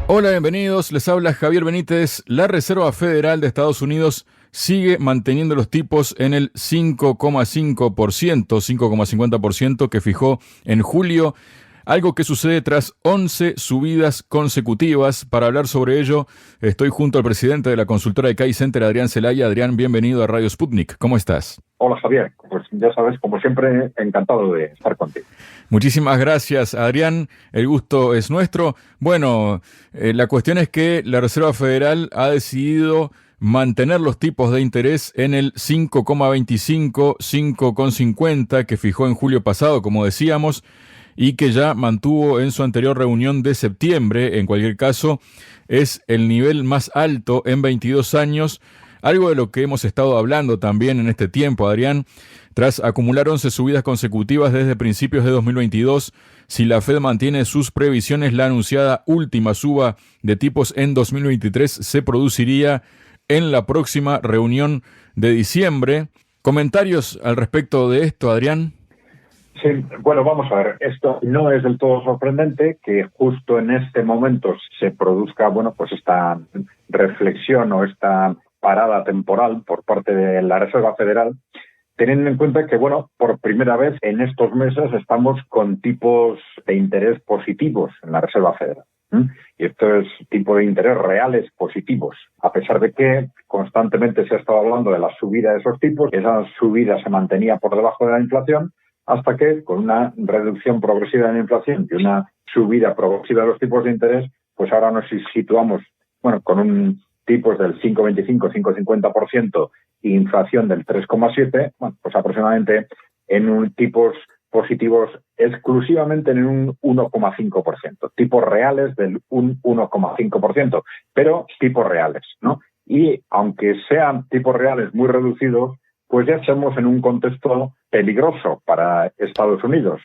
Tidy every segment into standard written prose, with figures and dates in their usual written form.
Hola, bienvenidos. Les habla Javier Benítez. La Reserva Federal de Estados Unidos sigue manteniendo los tipos en el 5,5%, 5,50% que fijó en julio, algo que sucede tras 11 subidas consecutivas. Para hablar sobre ello, estoy junto al presidente de la consultora de CAI Center, Adrián Celaya. Adrián, bienvenido a Radio Sputnik. ¿Cómo estás? Hola Javier, pues ya sabes, como siempre, encantado de estar contigo. Muchísimas gracias, Adrián. El gusto es nuestro. Bueno, la cuestión es que la Reserva Federal ha decidido mantener los tipos de interés en el 5,25, 5,50 que fijó en julio pasado, como decíamos, y que ya mantuvo en su anterior reunión de septiembre. En cualquier caso, es el nivel más alto en 22 años. Algo de lo que hemos estado hablando también en este tiempo, Adrián, tras acumular 11 subidas consecutivas desde principios de 2022, si la Fed mantiene sus previsiones, la anunciada última suba de tipos en 2023 se produciría en la próxima reunión de diciembre. ¿Comentarios al respecto de esto, Adrián? Sí, bueno, vamos a ver, esto no es del todo sorprendente que justo en este momento se produzca, bueno, pues esta reflexión o esta parada temporal por parte de la Reserva Federal, teniendo en cuenta que, bueno, por primera vez en estos meses estamos con tipos de interés positivos en la Reserva Federal. Y esto es tipo de interés reales positivos, a pesar de que constantemente se ha estado hablando de la subida de esos tipos, esa subida se mantenía por debajo de la inflación, hasta que con una reducción progresiva de la inflación y una subida progresiva de los tipos de interés, pues ahora nos situamos, bueno, con un tipos del 5,25, 5,50% e inflación del 3,7%, bueno, pues aproximadamente en un tipos positivos exclusivamente en un 1,5%, tipos reales del 1,5%, pero tipos reales, ¿no? Y aunque sean tipos reales muy reducidos, pues ya estamos en un contexto peligroso para Estados Unidos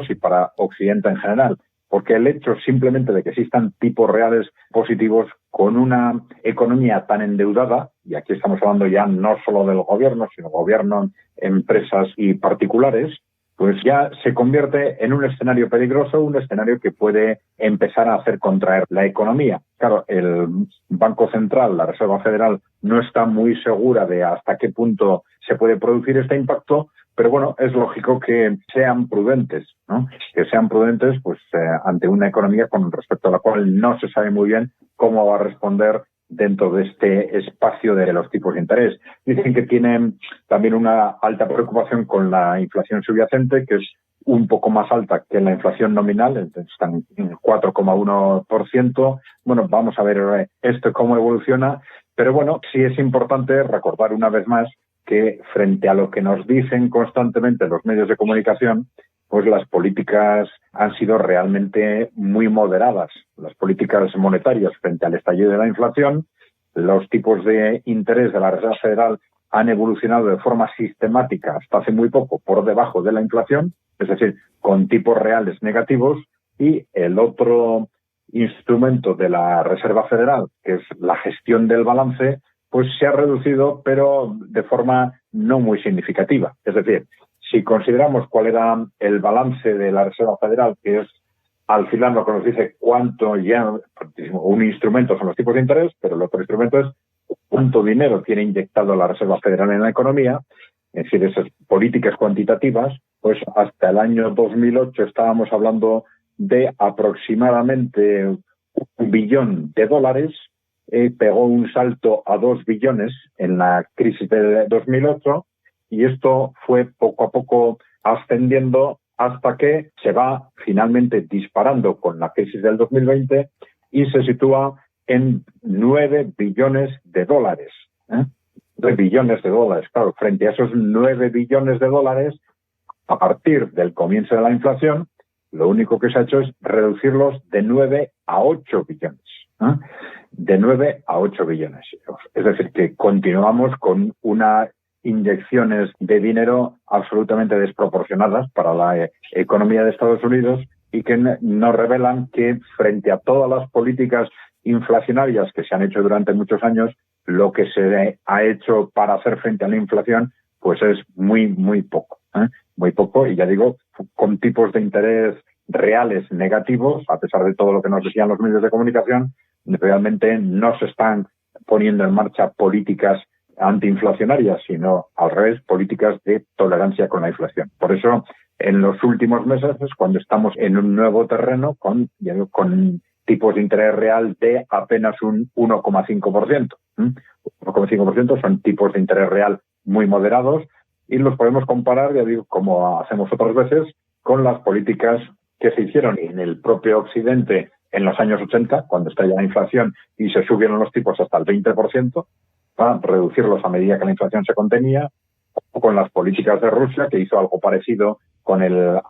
y para Occidente en general, porque el hecho simplemente de que existan tipos reales positivos con una economía tan endeudada, y aquí estamos hablando ya no solo del gobierno, sino gobierno, empresas y particulares, pues ya se convierte en un escenario peligroso, un escenario que puede empezar a hacer contraer la economía. Claro, el Banco Central, la Reserva Federal, no está muy segura de hasta qué punto se puede producir este impacto, pero bueno, es lógico que sean prudentes, ¿no? Que sean prudentes pues ante una economía con respecto a la cual no se sabe muy bien cómo va a responder dentro de este espacio de los tipos de interés. Dicen que tienen también una alta preocupación con la inflación subyacente, que es un poco más alta que la inflación nominal, están en 4,1%. Bueno, vamos a ver esto cómo evoluciona, pero bueno, sí es importante recordar una vez más que frente a lo que nos dicen constantemente los medios de comunicación, pues las políticas han sido realmente muy moderadas. Las políticas monetarias frente al estallido de la inflación, los tipos de interés de la Reserva Federal han evolucionado de forma sistemática hasta hace muy poco por debajo de la inflación, es decir, con tipos reales negativos, y el otro instrumento de la Reserva Federal, que es la gestión del balance, pues se ha reducido, pero de forma no muy significativa. Es decir, si consideramos cuál era el balance de la Reserva Federal, que es al final lo que nos dice cuánto ya, un instrumento son los tipos de interés, pero el otro instrumento es cuánto dinero tiene inyectado la Reserva Federal en la economía, es decir, esas políticas cuantitativas, pues hasta el año 2008 estábamos hablando de aproximadamente $1 billón, pegó un salto a 2 billones en la crisis de 2008 y esto fue poco a poco ascendiendo hasta que se va finalmente disparando con la crisis del 2020 y se sitúa en $9 billones. 9 billones de dólares, claro, frente a esos $9 billones, a partir del comienzo de la inflación, lo único que se ha hecho es reducirlos de 9 a 8 billones. De 9 a 8 billones. Es decir, que continuamos con unas inyecciones de dinero absolutamente desproporcionadas para la economía de Estados Unidos y que nos revelan que frente a todas las políticas inflacionarias que se han hecho durante muchos años, lo que se ha hecho para hacer frente a la inflación pues es muy, muy poco. Muy poco, y ya digo, con tipos de interés reales negativos, a pesar de todo lo que nos decían los medios de comunicación, realmente no se están poniendo en marcha políticas antiinflacionarias, sino al revés, políticas de tolerancia con la inflación. Por eso, en los últimos meses es cuando estamos en un nuevo terreno con tipos de interés real de apenas un 1,5%. 1,5% son tipos de interés real muy moderados y los podemos comparar, ya digo, como hacemos otras veces, con las políticas que se hicieron en el propio Occidente en los años 80, cuando estalló la inflación y se subieron los tipos hasta el 20%, para reducirlos a medida que la inflación se contenía, o con las políticas de Rusia, que hizo algo parecido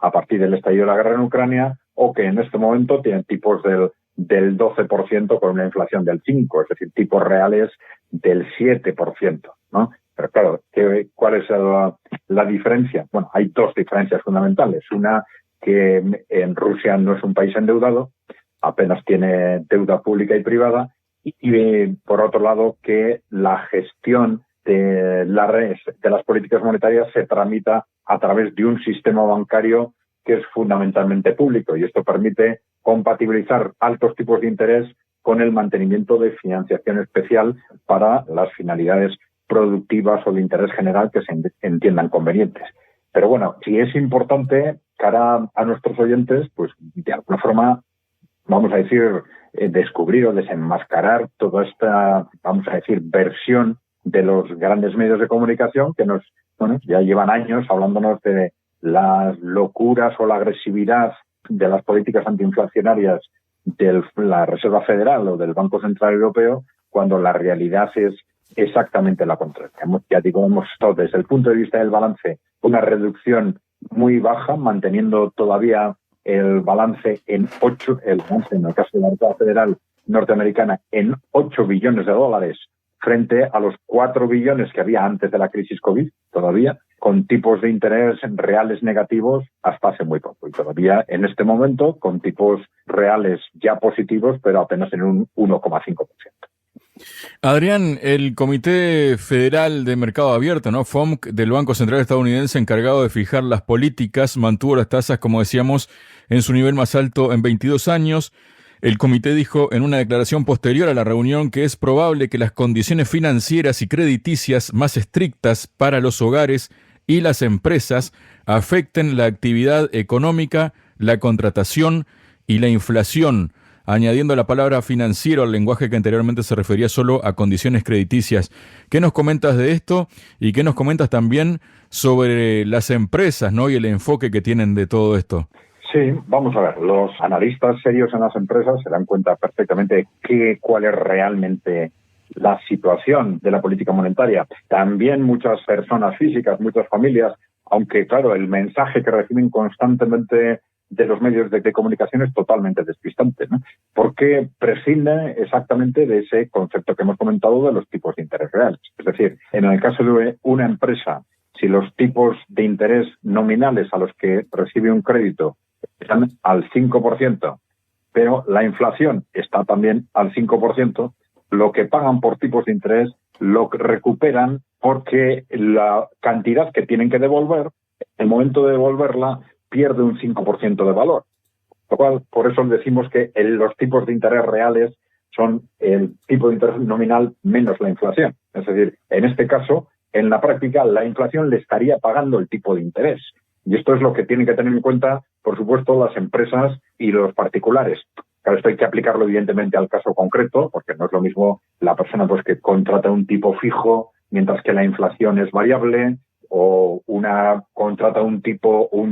a partir del estallido de la guerra en Ucrania, o que en este momento tienen tipos del 12% con una inflación del 5%, es decir, tipos reales del 7%, ¿no? Pero claro, ¿cuál es la diferencia? Bueno, hay dos diferencias fundamentales. Una, que en Rusia no es un país endeudado, apenas tiene deuda pública y privada, y por otro lado, que la gestión de las políticas monetarias se tramita a través de un sistema bancario que es fundamentalmente público, y esto permite compatibilizar altos tipos de interés con el mantenimiento de financiación especial para las finalidades productivas o de interés general que se entiendan convenientes. Pero bueno, si es importante, cara a nuestros oyentes, pues de alguna forma, vamos a decir, descubrir o desenmascarar toda esta, vamos a decir, versión de los grandes medios de comunicación que ya llevan años hablándonos de las locuras o la agresividad de las políticas antiinflacionarias de la Reserva Federal o del Banco Central Europeo, cuando la realidad es exactamente la contraria. Hemos estado desde el punto de vista del balance una reducción muy baja, manteniendo todavía el balance en el caso de la Reserva Federal norteamericana, en 8 billones de dólares, frente a los 4 billones que había antes de la crisis COVID, todavía, con tipos de interés reales negativos hasta hace muy poco. Y todavía en este momento con tipos reales ya positivos, pero apenas en un 1,5%. Adrián, el Comité Federal de Mercado Abierto, ¿no? FOMC, del Banco Central estadounidense, encargado de fijar las políticas, mantuvo las tasas, como decíamos, en su nivel más alto en 22 años. El comité dijo en una declaración posterior a la reunión que es probable que las condiciones financieras y crediticias más estrictas para los hogares y las empresas afecten la actividad económica, la contratación y la inflación, añadiendo la palabra financiero al lenguaje que anteriormente se refería solo a condiciones crediticias. ¿Qué nos comentas de esto? Y qué nos comentas también sobre las empresas, ¿no? Y el enfoque que tienen de todo esto. Sí, vamos a ver. Los analistas serios en las empresas se dan cuenta perfectamente cuál es realmente la situación de la política monetaria. También muchas personas físicas, muchas familias, aunque claro, el mensaje que reciben constantemente de los medios de comunicación es totalmente despistante, ¿no? Porque prescinde exactamente de ese concepto que hemos comentado de los tipos de interés reales. Es decir, en el caso de una empresa, si los tipos de interés nominales a los que recibe un crédito están al 5%, pero la inflación está también al 5%, lo que pagan por tipos de interés lo recuperan porque la cantidad que tienen que devolver, en el momento de devolverla, pierde un 5% de valor. Lo cual, por eso decimos que los tipos de interés reales son el tipo de interés nominal menos la inflación. Es decir, en este caso, en la práctica, la inflación le estaría pagando el tipo de interés. Y esto es lo que tienen que tener en cuenta, por supuesto, las empresas y los particulares. Claro, esto hay que aplicarlo evidentemente al caso concreto, porque no es lo mismo la persona pues que contrata un tipo fijo, mientras que la inflación es variable, o contrata un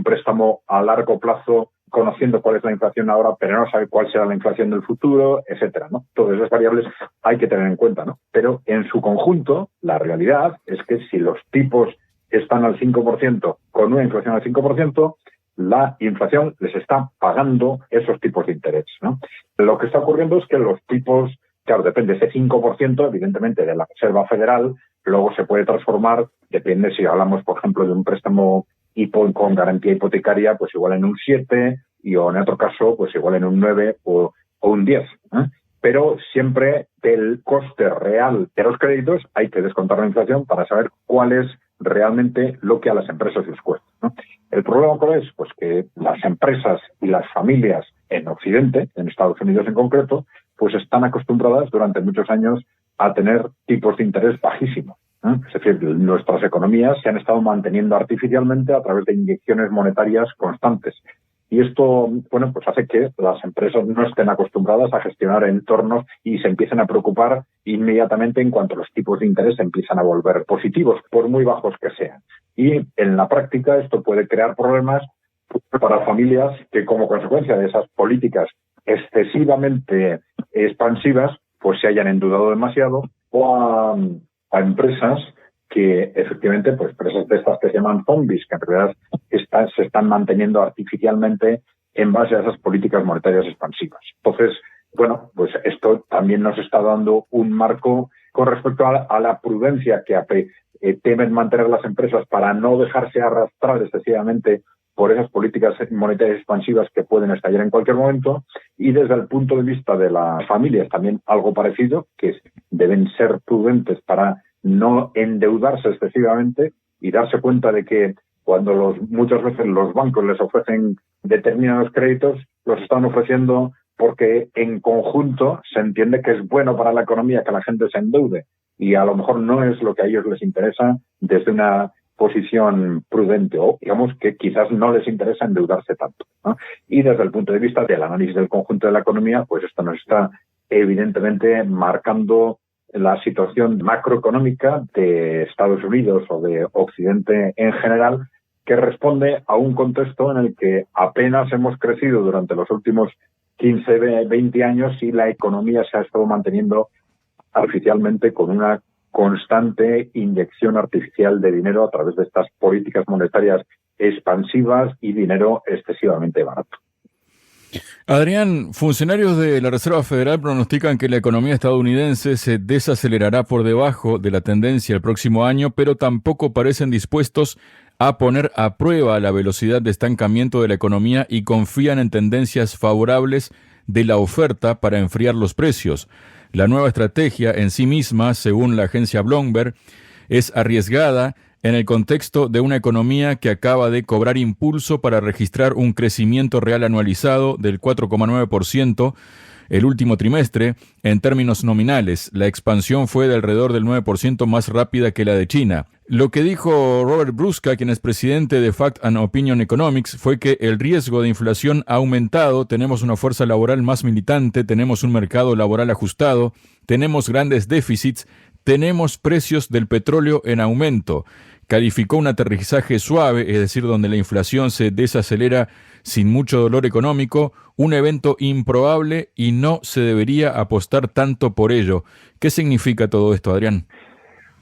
préstamo a largo plazo, conociendo cuál es la inflación ahora, pero no sabe cuál será la inflación del futuro, etcétera, ¿no? Todas esas variables hay que tener en cuenta, ¿no? Pero en su conjunto, la realidad es que si los tipos están al 5%, con una inflación al 5%, la inflación les está pagando esos tipos de interés, ¿no? Lo que está ocurriendo es que los tipos, claro, depende ese 5%, evidentemente, de la Reserva Federal, luego se puede transformar, depende si hablamos, por ejemplo, de un préstamo con garantía hipotecaria, pues igual en un 7, o en otro caso, pues igual en un 9 o un 10, ¿eh? Pero siempre del coste real de los créditos hay que descontar la inflación para saber cuál es realmente lo que a las empresas les cuesta, ¿no? El problema cuál es, pues que las empresas y las familias en Occidente, en Estados Unidos en concreto, pues están acostumbradas durante muchos años a tener tipos de interés bajísimos, ¿no? Es decir, nuestras economías se han estado manteniendo artificialmente a través de inyecciones monetarias constantes. Y esto, bueno, pues hace que las empresas no estén acostumbradas a gestionar entornos y se empiecen a preocupar inmediatamente en cuanto los tipos de interés se empiezan a volver positivos, por muy bajos que sean. Y en la práctica esto puede crear problemas para familias que, como consecuencia de esas políticas excesivamente expansivas, pues se hayan endeudado demasiado, o a empresas que efectivamente, pues empresas de estas que se llaman zombies, que en realidad se están manteniendo artificialmente en base a esas políticas monetarias expansivas. Entonces, bueno, pues esto también nos está dando un marco con respecto a la prudencia que temen mantener las empresas para no dejarse arrastrar excesivamente por esas políticas monetarias expansivas que pueden estallar en cualquier momento, y desde el punto de vista de las familias también algo parecido, que deben ser prudentes para no endeudarse excesivamente y darse cuenta de que cuando muchas veces los bancos les ofrecen determinados créditos, los están ofreciendo porque en conjunto se entiende que es bueno para la economía que la gente se endeude, y a lo mejor no es lo que a ellos les interesa desde una posición prudente, o digamos que quizás no les interesa endeudarse tanto, ¿no? Y desde el punto de vista del análisis del conjunto de la economía, pues esto nos está evidentemente marcando la situación macroeconómica de Estados Unidos o de Occidente en general, que responde a un contexto en el que apenas hemos crecido durante los últimos 15, 20 años y la economía se ha estado manteniendo artificialmente con una constante inyección artificial de dinero a través de estas políticas monetarias expansivas y dinero excesivamente barato. Adrián, funcionarios de la Reserva Federal pronostican que la economía estadounidense se desacelerará por debajo de la tendencia el próximo año, pero tampoco parecen dispuestos a poner a prueba la velocidad de estancamiento de la economía y confían en tendencias favorables de la oferta para enfriar los precios. La nueva estrategia en sí misma, según la agencia Bloomberg, es arriesgada en el contexto de una economía que acaba de cobrar impulso para registrar un crecimiento real anualizado del 4,9% el último trimestre. En términos nominales, la expansión fue de alrededor del 9% más rápida que la de China. Lo que dijo Robert Brusca, quien es presidente de Fact and Opinion Economics, fue que el riesgo de inflación ha aumentado, tenemos una fuerza laboral más militante, tenemos un mercado laboral ajustado, tenemos grandes déficits, tenemos precios del petróleo en aumento. Calificó un aterrizaje suave, es decir, donde la inflación se desacelera sin mucho dolor económico, un evento improbable y no se debería apostar tanto por ello. ¿Qué significa todo esto, Adrián?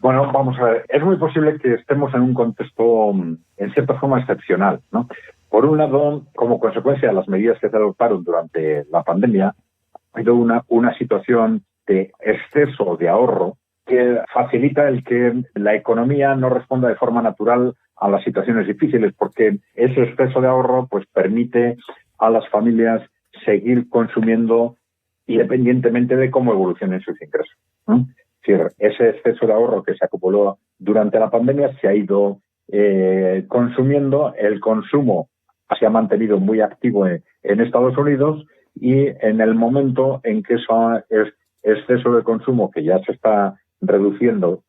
Bueno, vamos a ver. Es muy posible que estemos en un contexto, en cierta forma, excepcional, ¿no? Por un lado, como consecuencia de las medidas que se adoptaron durante la pandemia, ha habido una situación de exceso de ahorro que facilita el que la economía no responda de forma natural a las situaciones difíciles, porque ese exceso de ahorro pues permite a las familias seguir consumiendo independientemente de cómo evolucionen sus ingresos, ¿no? Es decir, ese exceso de ahorro que se acumuló durante la pandemia se ha ido consumiendo, el consumo se ha mantenido muy activo en Estados Unidos, y en el momento en que ese exceso de consumo que ya se está reduciendo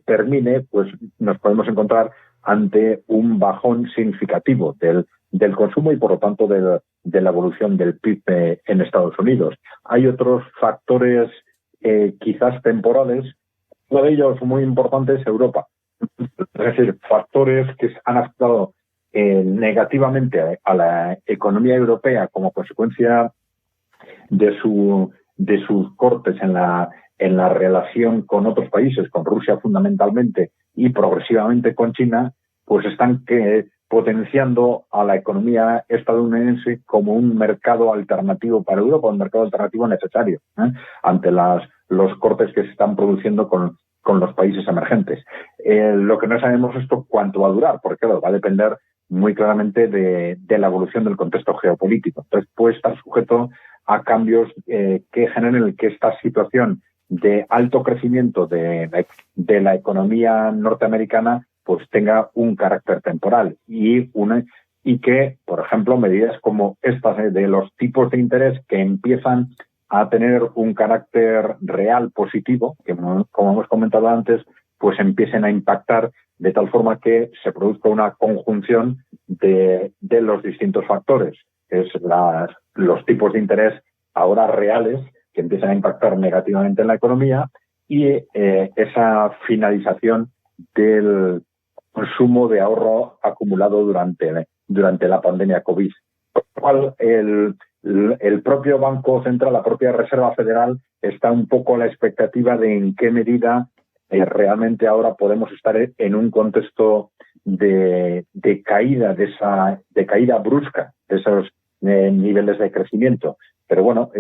termine, pues nos podemos encontrar ante un bajón significativo del consumo y por lo tanto de la evolución del PIB en Estados Unidos. Hay otros factores quizás temporales, uno de ellos muy importante es Europa. Es decir, factores que han afectado negativamente a la economía europea como consecuencia de sus cortes en la relación con otros países, con Rusia fundamentalmente y progresivamente con China, pues están potenciando a la economía estadounidense como un mercado alternativo para Europa, un mercado alternativo necesario ante los cortes que se están produciendo con los países emergentes. Lo que no sabemos es cuánto va a durar, porque claro, va a depender muy claramente de la evolución del contexto geopolítico. Entonces puede estar sujeto a cambios que generen que esta situación de alto crecimiento de la economía norteamericana pues tenga un carácter temporal y que, por ejemplo, medidas como estas de los tipos de interés que empiezan a tener un carácter real positivo, que como hemos comentado antes, pues empiecen a impactar de tal forma que se produzca una conjunción de los distintos factores, que es los tipos de interés ahora reales que empiezan a impactar negativamente en la economía y esa finalización del consumo de ahorro acumulado durante la pandemia COVID. Por lo cual, el propio Banco Central, la propia Reserva Federal, está un poco a la expectativa de en qué medida realmente ahora podemos estar en un contexto de caída, de caída brusca de esos niveles de crecimiento. Pero bueno,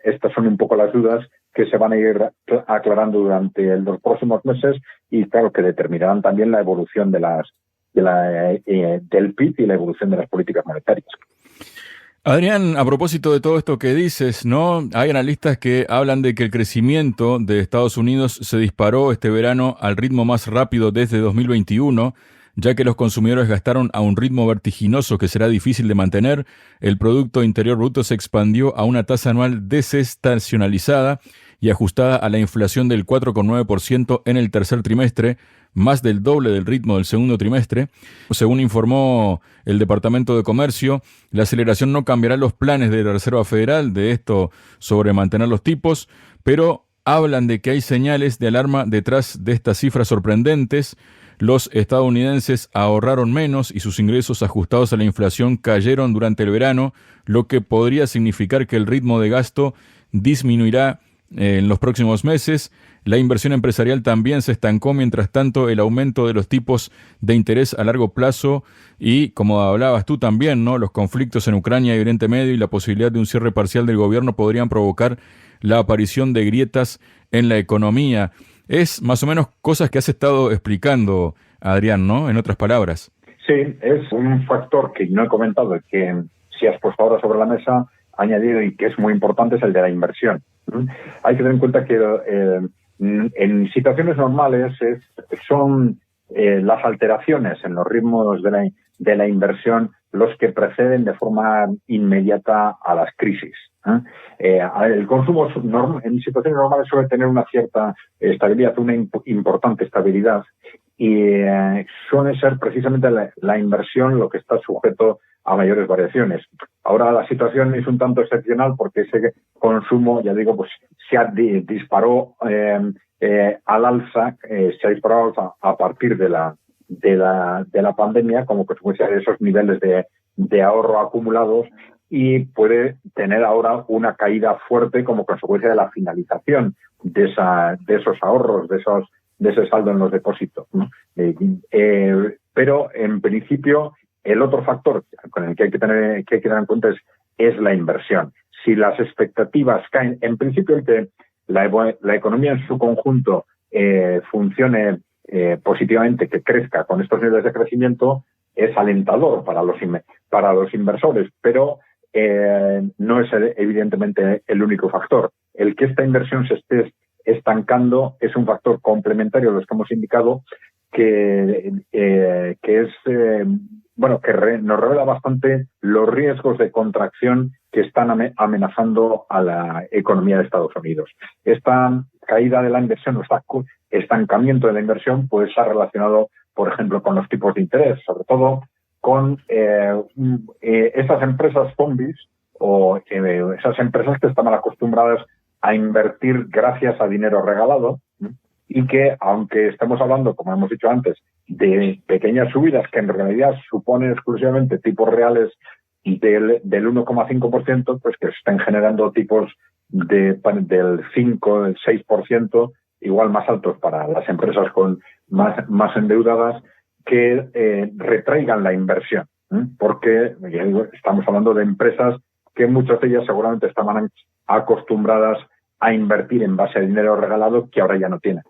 estas son un poco las dudas que se van a ir aclarando durante los próximos meses y claro que determinarán también la evolución del PIB y la evolución de las políticas monetarias. Adrián, a propósito de todo esto que dices, ¿no? Hay analistas que hablan de que el crecimiento de Estados Unidos se disparó este verano al ritmo más rápido desde 2021, ya que los consumidores gastaron a un ritmo vertiginoso que será difícil de mantener. El Producto Interior Bruto se expandió a una tasa anual desestacionalizada y ajustada a la inflación del 4,9% en el tercer trimestre, más del doble del ritmo del segundo trimestre. Según informó el Departamento de Comercio, la aceleración no cambiará los planes de la Reserva Federal de esto sobre mantener los tipos, pero hablan de que hay señales de alarma detrás de estas cifras sorprendentes. Los estadounidenses ahorraron menos y sus ingresos ajustados a la inflación cayeron durante el verano, lo que podría significar que el ritmo de gasto disminuirá en los próximos meses. La inversión empresarial también se estancó, mientras tanto el aumento de los tipos de interés a largo plazo y, como hablabas tú también, ¿no? Los conflictos en Ucrania y Oriente Medio y la posibilidad de un cierre parcial del gobierno podrían provocar la aparición de grietas en la economía. Es más o menos cosas que has estado explicando, Adrián, ¿no? En otras palabras. Sí, es un factor que no he comentado y que si has puesto ahora sobre la mesa, añadido y que es muy importante, es el de la inversión. Hay que tener en cuenta que en situaciones normales son las alteraciones en los ritmos de la inversión los que preceden de forma inmediata a las crisis. El consumo en situaciones normales suele tener una cierta estabilidad, una importante estabilidad, y suele ser precisamente la inversión lo que está sujeto a mayores variaciones. Ahora la situación es un tanto excepcional porque ese consumo, ya digo, pues se disparó al alza, se ha disparado a partir de la pandemia como consecuencia de esos niveles de ahorro acumulados y puede tener ahora una caída fuerte como consecuencia de la finalización de esos ahorros, de ese saldo en los depósitos, ¿no? Pero en principio el otro factor con el que hay que tener en cuenta es la inversión. Si las expectativas caen, en principio el que la economía en su conjunto funcione positivamente, que crezca con estos niveles de crecimiento, es alentador para los inversores, pero no es evidentemente el único factor. El que esta inversión se esté estancando es un factor complementario a los que hemos indicado que nos revela bastante los riesgos de contracción que están amenazando a la economía de Estados Unidos. Esta caída de la inversión o este estancamiento de la inversión puede estar relacionado, por ejemplo, con los tipos de interés, sobre todo con esas empresas zombies o esas empresas que están mal acostumbradas a invertir gracias a dinero regalado y que, aunque estemos hablando, como hemos dicho antes, de pequeñas subidas que en realidad suponen exclusivamente tipos reales del 1,5%, pues que estén generando tipos del 5, del 6%, igual más altos para las empresas más endeudadas, que retraigan la inversión, porque ya digo, estamos hablando de empresas que muchas de ellas seguramente estaban acostumbradas a invertir en base a dinero regalado que ahora ya no tienen,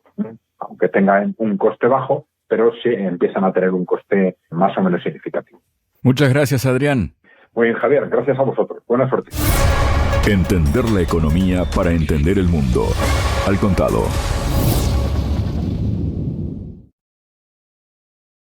aunque tengan un coste bajo, pero sí empiezan a tener un coste más o menos significativo. Muchas gracias, Adrián. Muy bien, Javier, gracias a vosotros. Buena suerte. Entender la economía para entender el mundo. Al contado.